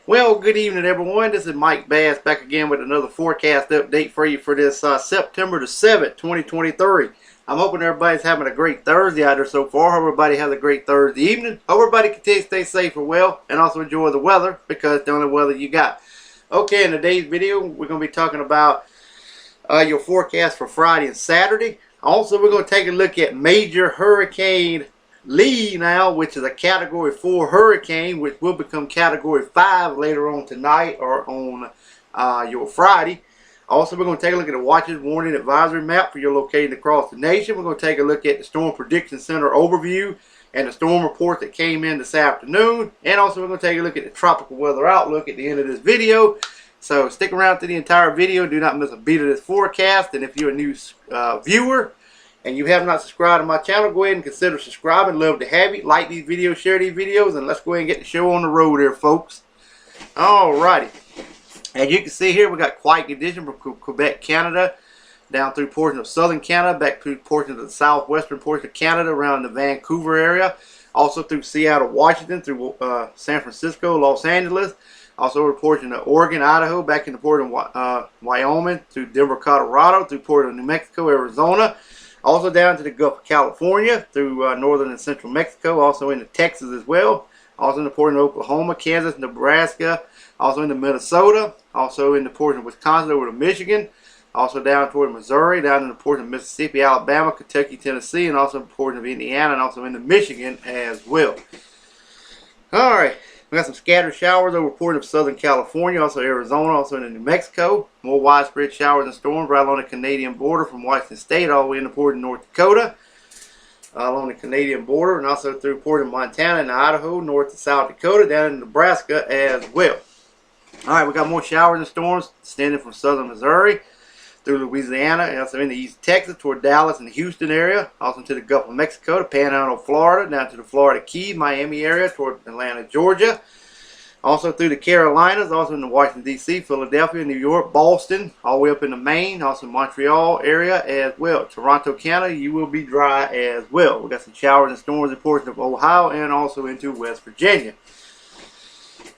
Well, good evening, everyone. This is Mike Bass back again with another forecast update for you for this September the 7th, 2023. I'm hoping everybody's having a great Thursday out there so far. Hope everybody has a great Thursday evening. Hope everybody continues to stay safe and well and also enjoy the weather because it's the only weather you got. Okay, in today's video, we're going to be talking about your forecast for Friday and Saturday. Also, we're going to take a look at Major Hurricane Lee now, which is a Category 4 hurricane, which will become Category 5 later on tonight or on your Friday. Also, we're going to take a look at the Watches Warning Advisory map for your location across the nation. We're going to take a look at the Storm Prediction Center overview and the storm report that came in this afternoon. And also, we're going to take a look at the tropical weather outlook at the end of this video. So stick around to the entire video. Do not miss a beat of this forecast. And if you're a new viewer and you have not subscribed to my channel, go ahead and consider subscribing. Love to have you. Like these videos, share these videos, and let's go ahead and get the show on the road here, folks. Alrighty. As you can see here, we got quiet condition from Quebec, Canada, down through portions of southern Canada, back through portions of the southwestern portion of Canada, around the Vancouver area, also through Seattle, Washington, through San Francisco, Los Angeles, also over portion of Oregon, Idaho, back in the port of Wyoming, through Denver, Colorado, through port of New Mexico, Arizona, also down to the Gulf of California, through northern and central Mexico, also into Texas as well, also in the port of Oklahoma, Kansas, Nebraska, also into Minnesota, also in the port of Wisconsin over to Michigan, also down toward Missouri, down in the port of Mississippi, Alabama, Kentucky, Tennessee, and also in the port of Indiana, and also into Michigan as well. Alright. We got some scattered showers over port of Southern California, also Arizona, also in New Mexico. More widespread showers and storms right along the Canadian border from Washington State all the way in the port of North Dakota, along the Canadian border, and also through port of Montana and Idaho, north to South Dakota, down in Nebraska as well. Alright, we got more showers and storms extending from southern Missouri through Louisiana and also into East Texas toward Dallas and the Houston area, also to the Gulf of Mexico, the Panhandle of Florida, down to the Florida Keys, Miami area toward Atlanta, Georgia, also through the Carolinas, also in the Washington, D.C., Philadelphia, New York, Boston, all the way up into Maine, also Montreal area as well. Toronto, Canada, you will be dry as well. We got some showers and storms in portions of Ohio and also into West Virginia.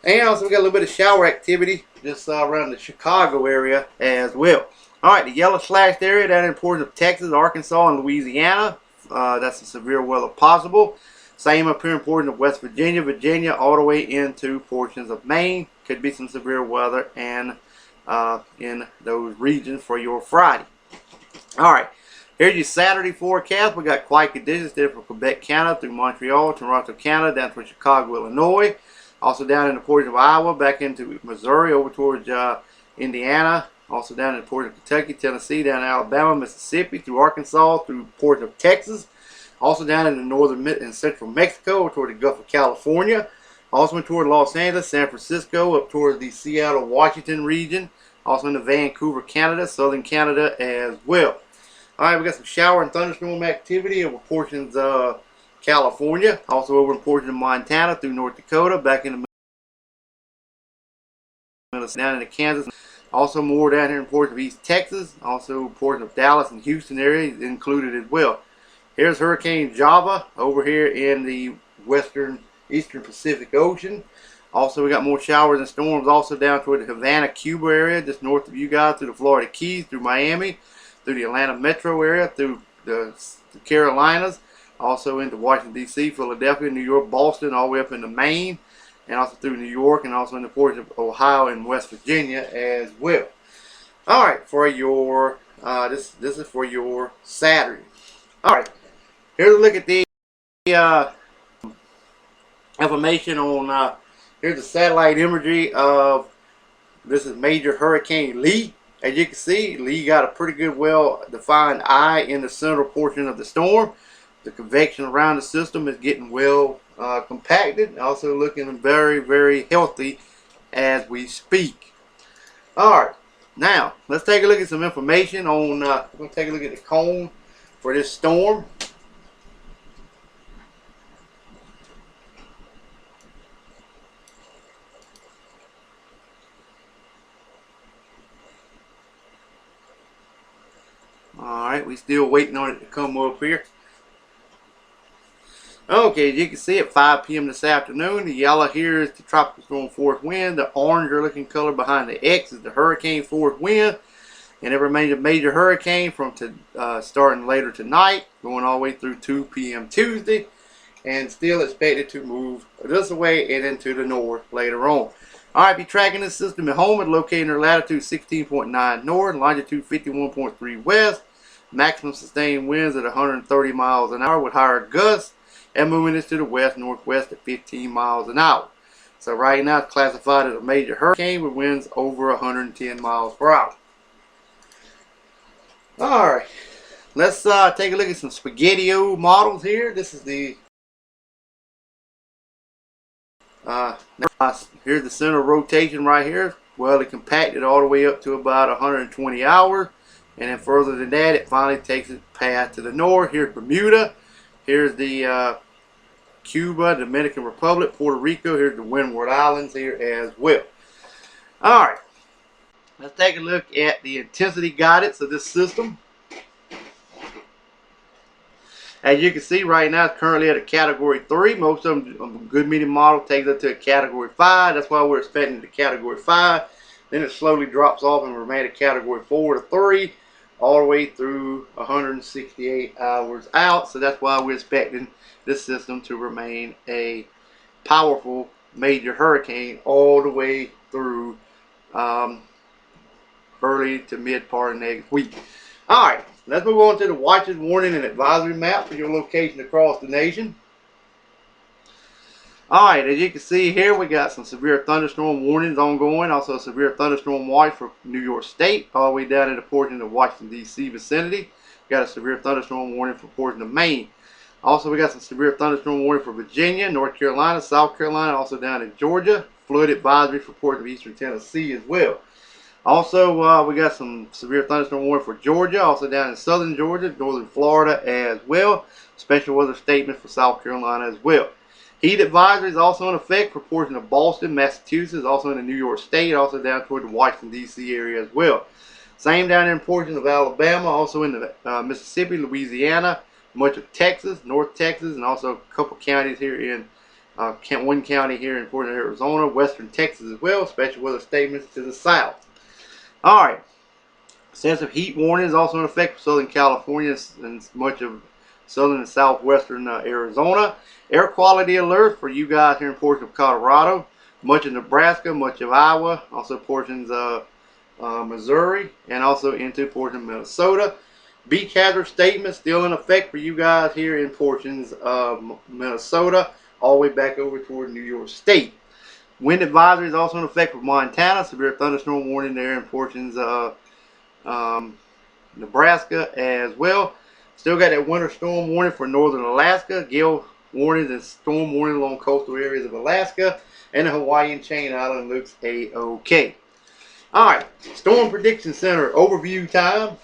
And also we got a little bit of shower activity just around the Chicago area as well. Alright, the yellow slashed area down in portions of Texas, Arkansas, and Louisiana. That's a severe weather possible. Same up here in portions of West Virginia, all the way into portions of Maine. Could be some severe weather and in those regions for your Friday. Alright, here's your Saturday forecast. We got quiet conditions there from Quebec, Canada, through Montreal, Toronto, Canada, down to Chicago, Illinois. Also down in the portion of Iowa, back into Missouri, over towards Indiana. Also down in the port of Kentucky, Tennessee, down in Alabama, Mississippi, through Arkansas, through port of Texas. Also down in the northern and central Mexico, toward the Gulf of California. Also toward Los Angeles, San Francisco, up toward the Seattle, Washington region. Also into Vancouver, Canada, southern Canada as well. Alright, we got some shower and thunderstorm activity over portions of California. Also over in portions of Montana, through North Dakota, back into Minnesota, down into Kansas. Also more down here in portions of East Texas, also portions of Dallas and Houston area included as well. Here's Hurricane Java over here in the eastern Pacific Ocean. Also we got more showers and storms also down toward the Havana, Cuba area, just north of you guys, through the Florida Keys, through Miami, through the Atlanta metro area, through the Carolinas, also into Washington, D.C., Philadelphia, New York, Boston, all the way up into Maine, and also through New York, and also in the portions of Ohio and West Virginia as well. Alright, for your, this is for your Saturday. Alright, here's a look at the information on, here's the satellite imagery of, this is Major Hurricane Lee. As you can see, Lee got a pretty good, well-defined eye in the central portion of the storm. The convection around the system is getting well compacted, also looking very, very healthy as we speak. Alright, now let's take a look at some information on, we're going to take a look at the cone for this storm. Alright, we still waiting on it to come up here. Okay, as you can see at 5 p.m. this afternoon, the yellow here is the tropical storm force wind. The orange looking color behind the X is the hurricane force wind. And it remains a major hurricane from starting later tonight, going all the way through 2 p.m. Tuesday, and still expected to move this way and into the north later on. Alright, be tracking this system at home. It's located in latitude 16.9 north, longitude 51.3 west. Maximum sustained winds at 130 miles an hour with higher gusts, and moving this to the west-northwest at 15 miles an hour. So right now it's classified as a major hurricane with winds over 110 miles per hour. Alright, let's take a look at some Spaghetti-O models here. This is the here's the center rotation right here. Well, it compacted all the way up to about 120 hours, and then further than that, it finally takes its path to the north. Here's Bermuda. Here's the Cuba, Dominican Republic, Puerto Rico. Here's the Windward Islands here as well. Alright, let's take a look at the intensity guidance of this system. As you can see right now, it's currently at a category 3. Most of them, a good medium model, takes it to a category 5. That's why we're expecting the category 5. Then it slowly drops off and remains a category 4 to 3, all the way through 168 hours out. So that's why we're expecting this system to remain a powerful major hurricane all the way through early to mid part of next week. Alright, let's move on to the watches, warning, and advisory map for your location across the nation. Alright, as you can see here, we got some severe thunderstorm warnings ongoing. Also a severe thunderstorm watch for New York State, all the way down in the portion of Washington, D.C. vicinity. We got a severe thunderstorm warning for portion of Maine. Also, we got some severe thunderstorm warning for Virginia, North Carolina, South Carolina, also down in Georgia. Flood advisory for portion of Eastern Tennessee as well. Also, we got some severe thunderstorm warning for Georgia, also down in southern Georgia, northern Florida as well. Special weather statement for South Carolina as well. Heat advisory is also in effect for portion of Boston, Massachusetts, also in the New York State, also down toward the Washington, D.C. area as well. Same down in portions of Alabama, also in the Mississippi, Louisiana, much of Texas, North Texas, and also a couple counties here in one county here in portion of Arizona, western Texas as well. Special weather statements to the south. Alright, sensitive heat warning is also in effect for Southern California and much of southern and southwestern Arizona. Air quality alert for you guys here in portions of Colorado, much of Nebraska, much of Iowa, also portions of Missouri, and also into portions of Minnesota. Beach hazard statement still in effect for you guys here in portions of Minnesota, all the way back over toward New York State. Wind advisory is also in effect for Montana. Severe thunderstorm warning there in portions of Nebraska as well. Still got that winter storm warning for northern Alaska. Gale warnings and storm warning along coastal areas of Alaska. And the Hawaiian chain island looks a-okay. Alright, Storm Prediction Center overview time.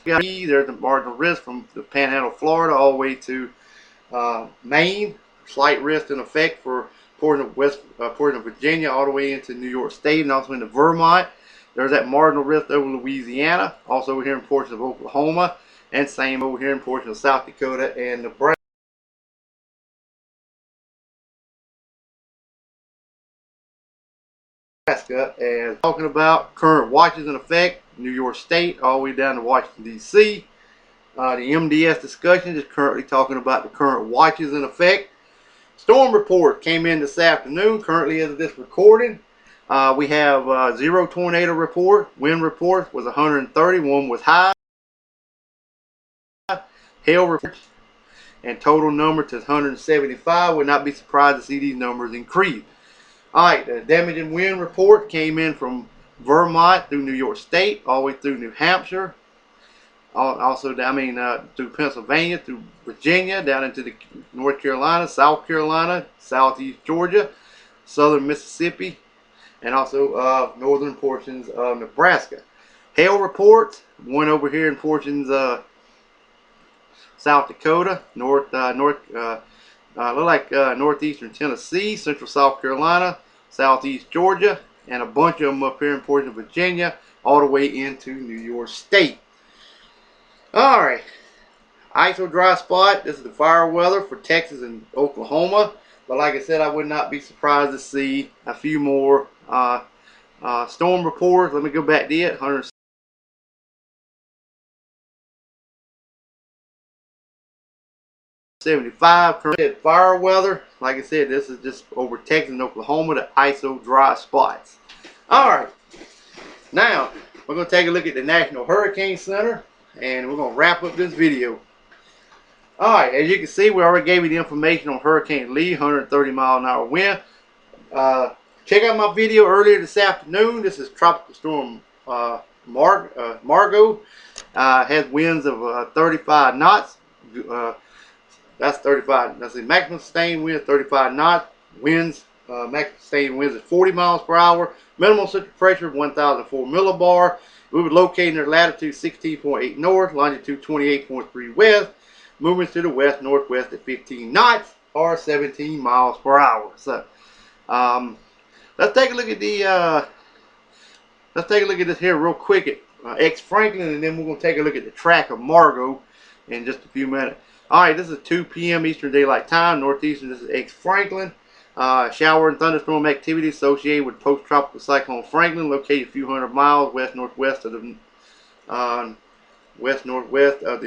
There's the marginal risk from the Panhandle, Florida, all the way to Maine. Slight risk in effect for portion of Virginia, all the way into New York State, and also into Vermont. There's that marginal risk over Louisiana, also over here in portions of Oklahoma, and same over here in portions of South Dakota and Nebraska. As talking about current watches in effect, New York State, all the way down to Washington, D.C. The MDS discussion is currently talking about the current watches in effect. Storm report came in this afternoon, currently as of this recording. We have 0 tornado report. Wind report was 130, one was high. Hail report and total number to 175. Would not be surprised to see these numbers increase. Alright, the damage and wind report came in from Vermont through New York State, all the way through New Hampshire. Also, through Pennsylvania, through Virginia, down into the North Carolina, South Carolina, southeast Georgia, southern Mississippi, and also northern portions of Nebraska. Hail reports, one over here in portions of South Dakota, northeastern Tennessee, central South Carolina, southeast Georgia, and a bunch of them up here in portion of Virginia, all the way into New York State. All right, ISO dry spot. This is the fire weather for Texas and Oklahoma. But like I said, I would not be surprised to see a few more storm reports. Let me go back to it. 175 current fire weather. Like I said, this is just over Texas and Oklahoma, the ISO dry spots. All right, now we're going to take a look at the National Hurricane Center, and we're going to wrap up this video. All right, as you can see, we already gave you the information on Hurricane Lee, 130-mile-an-hour wind. Check out my video earlier this afternoon. This is Tropical Storm Margot. Has winds of 35 knots. That's 35. That's the maximum sustained wind, 35 knots. Winds, maximum sustained winds is 40 miles per hour. Minimum central pressure 1,004 millibar. We were located near latitude 16.8 north, longitude 28.3 west. Movements to the west northwest at 15 knots or 17 miles per hour. So, let's take a look at the this here real quick at X Franklin, and then we're going to take a look at the track of Margot in just a few minutes. All right, this is 2 p.m. Eastern Daylight Time, northeastern. This is X Franklin. Shower and thunderstorm activity associated with post-tropical cyclone Franklin, located a few hundred miles west-northwest of the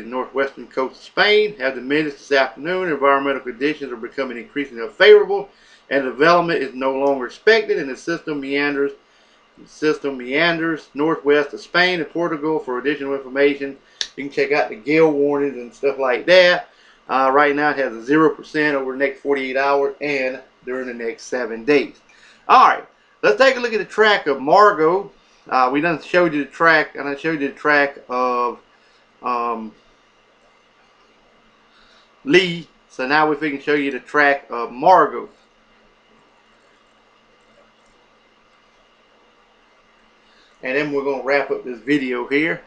northwestern coast of Spain. Has diminished this afternoon. Environmental conditions are becoming increasingly unfavorable, and development is no longer expected, and the system meanders northwest of Spain and Portugal. For additional information, you can check out the gale warnings and stuff like that. Right now it has a 0% over the next 48 hours and during the next 7 days. All right, let's take a look at the track of Margot. We done showed you the track, and I showed you the track of Lee. So now if we can show you the track of Margot. And then we're going to wrap up this video here.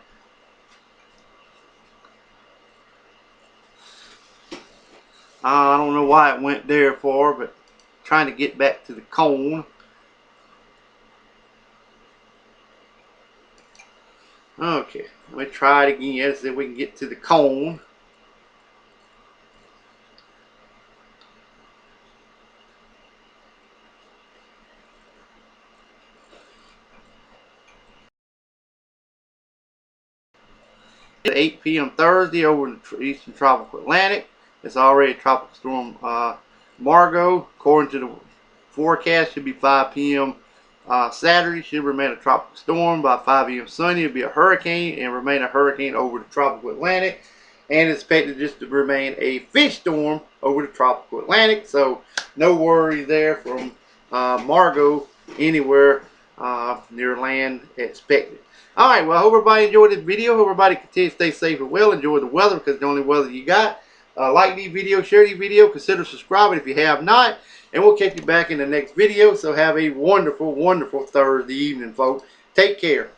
I don't know why it went there for, but trying to get back to the cone. Okay, let me try it again, see if we can get to the cone. At 8 p.m. Thursday over in the eastern tropical Atlantic. It's already tropical storm Margot. According to the forecast, should be 5 p.m. Saturday. Should remain a tropical storm. By 5 p.m. Sunday, it'll be a hurricane and remain a hurricane over the tropical Atlantic. And it's expected just to remain a fish storm over the tropical Atlantic. So no worries there from Margot anywhere near land expected. Alright, well, I hope everybody enjoyed this video. Hope everybody continue to stay safe and well. Enjoy the weather, because it's the only weather you got. Like these videos, share these videos, consider subscribing if you have not. And we'll catch you back in the next video. So have a wonderful, wonderful Thursday evening, folks. Take care.